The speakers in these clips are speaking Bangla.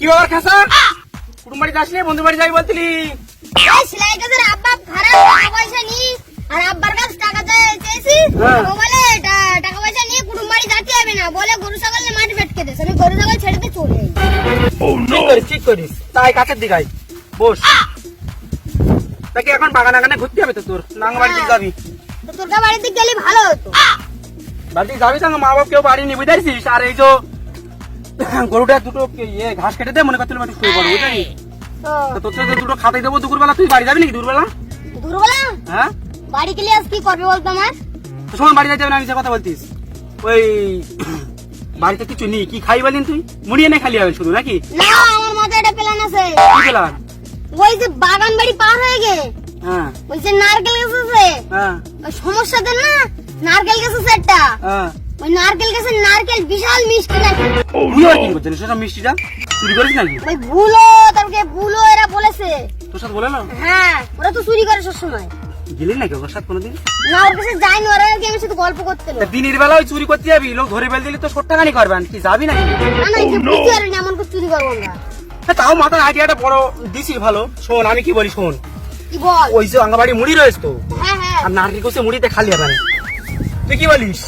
কি ব্যাপার খাসা? কুটুম বাড়ি যাসনি, বন্ধু বাড়ি যাই বলছিলি? সেলাই কাজের আব্বা খারাপ টাকা পয়সা নি আর আব্বার কাছে টাকা চেয়েছি, ও বলে টাকা পয়সা নিয়ে কুটুম বাড়ি যেতে হবে না, বলে গরু ছাগল নিয়ে মাটি পেটকে দেশ। আমি গরু ছাগল ছেড়ে দিয়ে চলে যাই। ঠিক করিস। তাই কাছের দিকে আয়, বস। তাকে এখন বাগান আগানে ঘুরতে হবে তো তোর, নাঙ্গা বাড়িতে যাবি। তো তোর বাড়ির দিকে গেলে ভালো হতো। বাড়িতে যাবি সঙ্গে, মা বাবা কেউ বাড়ি নিয়ে বুঝাইছিস। আর এই যে গরুটা দুটো ঘাস কেটে দে, মনে করতে একটু শুয়ে পড়ো, বুঝলি? তো তোর সাথে দুটো খাতাই দেবো দুপুরবেলা, তুই বাড়ি যাবি নাকি দুপুরবেলা? দুপুরবেলা? হ্যাঁ। বাড়ি গেলে আজ কি করবে বলতো আমার? তো শোন, বাড়ি যাবে না, নিচে কথা বলতিস। ওই বাড়িতে কিছু নেই, কি খাই বলিন তুই? মুড়ি এনে খালি হবে শুধু নাকি? না, আমার মাথায় একটা প্ল্যান আছে। কি প্ল্যান? ওই যে বাগান বাড়ি পার হয়ে গে, হ্যাঁ ওই যে নারকেল গাছ আছে, হ্যাঁ ওই সমস্যাতে না নারকেল গাছ আছে একটা, হ্যাঁ। ওই নারকেল গাছের নারকেল বিশাল মিষ্টি লাগে। তুই আর কি করছিস সেটা মিষ্টিটা চুরি করিস নাকি? ওই ভুলো এরা বলেছে। তোর সাথে বলে না? হ্যাঁ, ওরা তো চুরি করে সব সময়। গেলি নাকি ওর সাথে কোনোদিন? না, ওর কাছে যাইনি, ওরা কি আমার সাথে গল্প করতে তা দিনের বেলা ওই চুরি করতে যাবি, লোক ধরে বেল দিলি তো 70 টাকা করবেন, কি যাবি নাকি? না না, এটা বুঝতে পারিনি এমন করে চুরি করবো আমরা। হ্যাঁ, তাও মাথার আইডিয়াটা বড় দিছিস ভালো। শোন আমি কি বলি, শোন। কি বল? ওই যে আঙ্গাবাড়ি মুড়ি রয়েছে তো, হ্যাঁ হ্যাঁ আর নারকেল কোষে মুড়িতে খালি হবে না। তুই কি বলিস,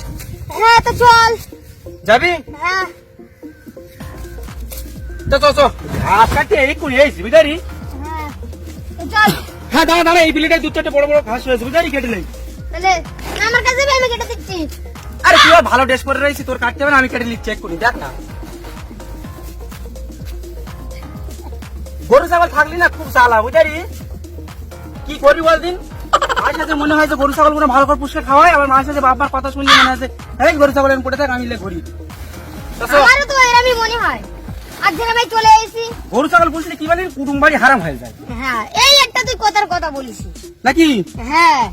হ্যাঁ, তো চল। যাবি? হ্যাঁ তো ঘাস কাটতে এই করে এসেছি বুঝারি। হ্যাঁ, তো চল। হ্যাঁ দাঁড়া, এই বিলিটায় দু চারটে বড় বড় ঘাস রয়েছে বুঝারি, কেটে নেই। তাহলে আমার কাছে যাবি, আমি কেটে দিচ্ছি। আরে তুই আর ভালো ড্রেস পরে রয়েছি, তোর কাটতে হবে না, আমি কেটে নিচ্ছি, চেক করি দেখ না। গরু ছাগল থাকলি না খুব জ্বালা বুঝারি, কি করি বলদিন। মাঝে সাথে মনে হয় যে গরু ছাগল গুলো ভালো করে পুষকে খাওয়াই, আবার মাঝে সাথে বাবার কথা শুনলে মনে হয় যে হ্যাঁ গরু ছাগল এনে পড়ে থাক, আমি ঘুরি। আমারও তো এরকমই মনে হয়। আর যেন আমি চলে এসেছি। গরু ছাগল পুষলে কি বলি, কুটুম বাড়ি হারাম হয়ে যায় হ্যাঁ, এই একটা তুই কথার কথা বলিস নাকি? হ্যাঁ।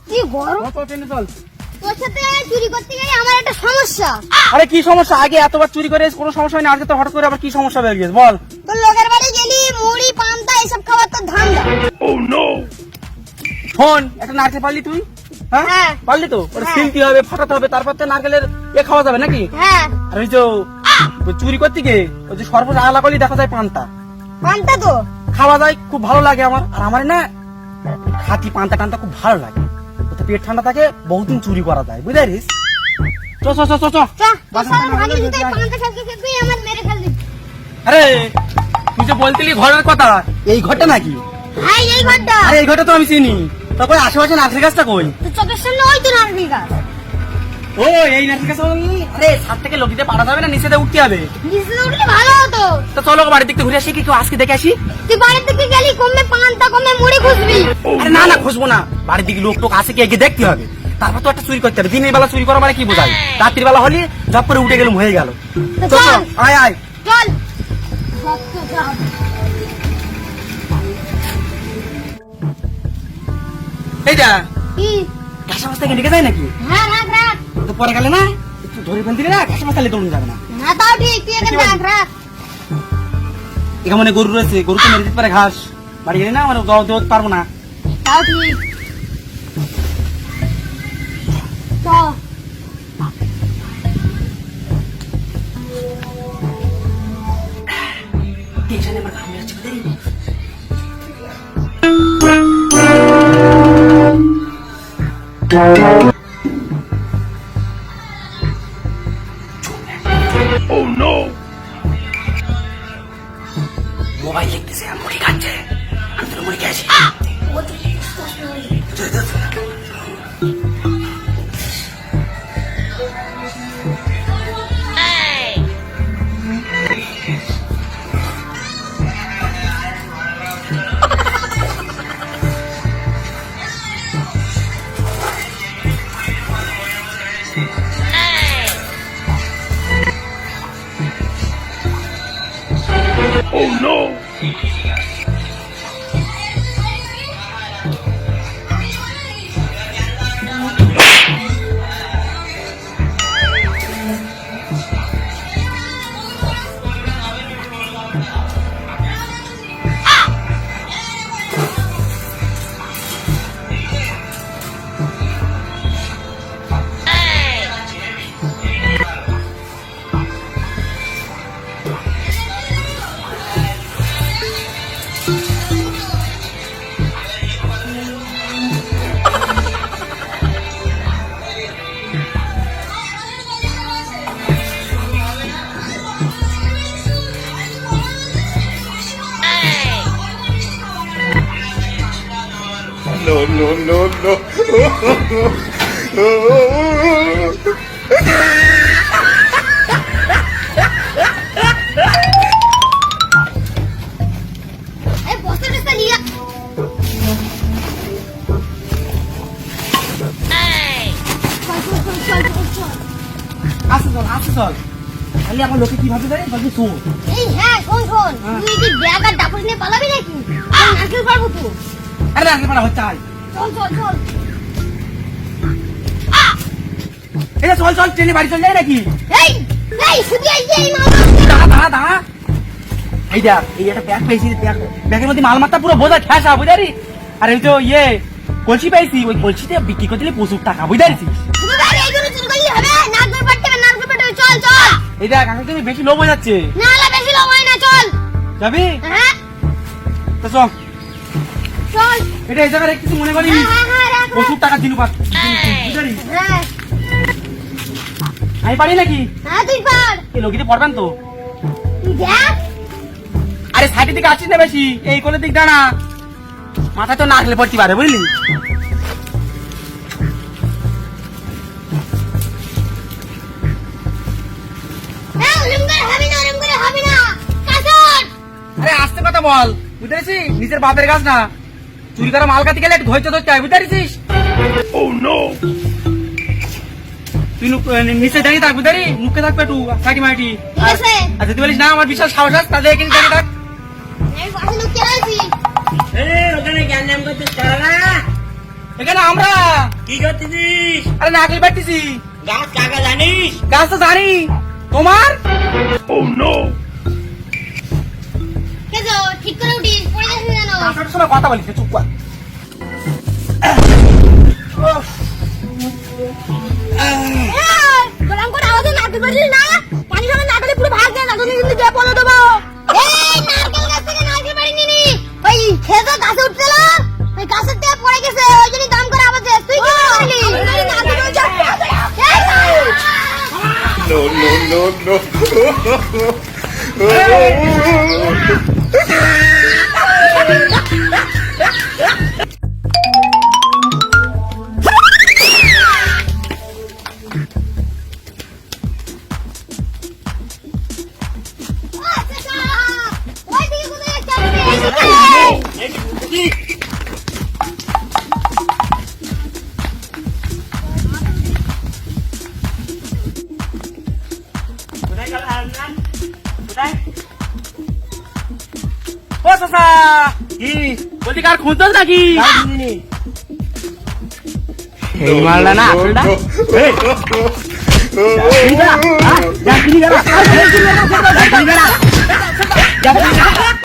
কি গরম, চল। তোর সাথে চুরি করতে গিয়ে আমার একটা সমস্যা। আরে কি সমস্যা? আগে এতবার চুরি করে কোনো সমস্যা হয়নি, আজকে তো হঠাৎ করে আবার কি সমস্যা হয়ে গেছে বল। তোর লোকের বাড়ি গেলি মুড়ি পান্তা এসব খাবার তোর ধান্দা। শোন, একটা নারকেল পারলি তুই? হ্যাঁ হ্যাঁ। পারলি তো? ওটা হ্যাঁ। ছিলতে হবে, ফাটাতে হবে, তারপর তো নারকেলের খাওয়া যাবে নাকি? হ্যাঁ, আর ওই যে ওই চুরি করতে গিয়ে ওই যে সর্বশ আলা করলে দেখা যায় পান্তা পান্তা তো খাওয়া যায়, খুব ভালো লাগে আমার। আর আমার না খাতি পান্তা টান্তা খুব ভালো লাগে, ওতে পেট ঠান্ডা থাকে, বহুদিন চুরি করা যায় বুঝলিস। চ চ চ চ চ। তোর সাথে ভাগি তুই পান্তা খেতে খেতে আমার মেরে ফেলবি। আরে তুই যে বলতিলি ঘরের কথা, এই ঘরটা নাকি? হ্যাঁ, এই ঘরটা। আরে এই ঘরটা তো আমি চিনি। তারপরে আশেপাশে নারকেল গাছটা কই? তোর চোখের সামনে ওই তো নারকেল গাছ। ও এই নারকেল গাছ। আরে ছাদ থেকে লকিতে পাড়া যাবে না, নিচে উঠতে হবে। নিচে উঠলে ভালো হতো। তো চলো বাড়ির দিকে ঘুরে আসি, কি আজকে দেখে আসি। তুই বাড়ির দিকে গেলি কমে পান্তা কমে মুড়ি খুঁজবি। আরে না না, খুঁজবো না, বাড়ির দিকে লোক টোক আছে কি এগিয়ে দেখতে হবে। তারপর তো একটা চুরি করতে হবে। দিনের বেলা চুরি করা মানে কি বোঝায়, রাত্রির বেলা হলে জব করে উঠে গেলাম হয়ে গেল। তো চল। আয় আয় চল। এইটা কি? ঘাসা মাছ থেকে ঢেকে যায় নাকি? হ্যাঁ, রাখ রাখ। তো পরে গেলে না একটু ধরে ফেল দিলে না, ঘাসা মাছ তাহলে দৌড়ে যাবে না। না, তাও ঠিক, তুই এখানে রাখ রাখ। এখানে গরু রয়েছে, গরু তো মেরে দিতে পারে ঘাস, বাড়ি গেলে না আমার দেওয়া পারবো না। তাও ঠিক। চ। টেনশনে আমার ঘাম বেরোচ্ছে বুঝলি? মোবাইল দেখতেছে, মুড়ি খাচ্ছে, আমি তো মুড়ি খেয়েছি। Oh no! এই বস্তা টস্তা নিয়ে আ। চল, চল, চল, চল, চল। আসতে চল খালি আমার লোকে কি ভাবে জানি বলবি শোন এই হ্যাঁ শোন শোন হ্যাঁ। তুই কি ব্যাগ আর ডাপস নিয়ে পালাবি নাকি আমি নারকেল পারবো তো আরে আগে পাড়া হচ্ছে চল চল চল এটা চল চল ট্রেনে বাড়ি চল যাই নাকি এই এই শুধু এই যে এই মাল দাঁড়া দাঁড়া দাঁড়া এই দেখ এই একটা ব্যাগ পেয়েছি ব্যাগের মধ্যে মালমাত্রা পুরো বোঝা ঠেসা বুঝারি আর এই তো কলসি পেয়েছি ওই কলসিতে বিক্রি করে দিলে প্রচুর টাকা বুঝারিছিস শুধু গাড়ি এইগুলো চুরি করলে হবে নারকেল পাড়তে হবে নারকেল পাড়তে হবে চল চল এই দেখ আগে তুমি বেশি লোভ হয়ে যাচ্ছে না না বেশি লোক হয় না চল যাবি হ্যাঁ তো চল চল এটা এই জায়গায় কিছু মনে করি হ্যাঁ হ্যাঁ হ্যাঁ রাখ, রাখ। প্রচুর টাকা দিনু পাচ্ছি বুঝারি হ্যাঁ আমি পারি নাকি হ্যাঁ তুই পার এই লোকিতে পড়বেন তো তুই দেখ আরে সাইডের দিকে আসছিস না বেশি এই কোলের দিক দাঁড়া মাথায় তো না খেলে পড়তে পারে বুঝলি হ্যাঁ ওরম করে হবে না কাসন আরে আস্তে কথা বল বুঝতে পারছিস নিজের বাপের গাছ না চুরি করা মাল কাটি গেলে একটু ধৈর্য ধরতে হয় বুঝতে পারছিস তুই নিচে দাঁড়িয়ে থাক বুঝতে পারি মুখে থাকবে একটু সাইটি মাইটি ঠিক আছে। আর যদি বলিস না আমার বিশাল সাহস আছে তাহলে এখানে দাঁড়িয়ে থাক এই পাশে লোক কে আছিস ওখানে জ্ঞান নাম করছিস কারা এখানে আমরা কি করতেছিস আরে নারকেল বাটতেছি গাছ কাকা জানিস গাছ তো জানি তোমার কে যো ঠিক করে উঠিস পড়ে যাচ্ছিস কেন কাকার সময় কথা বলিস না, চুপ কর গরম করে আওয়াজে নারকেল পাড়ছিস না পানি সঙ্গে নারকেলে পুরো ভাগ যায় না তুমি কিন্তু দিয়ে বলে দেবো এই নারকেল গাছ থেকে নারকেল পাড়ি নিনি ওই খেজো গাছে উঠছিল ওই গাছের থেকে পড়ে গেছে ওই জন্য দাম করে আবার তুই কি করলি নারকেল ওই দিকে কোথায় যাচ্ছে কোথায় গেল হারনান কোথায় ও চাচা কি বলছি কার খুঁজতেছ নাকি এই মালটা না আসলটা এই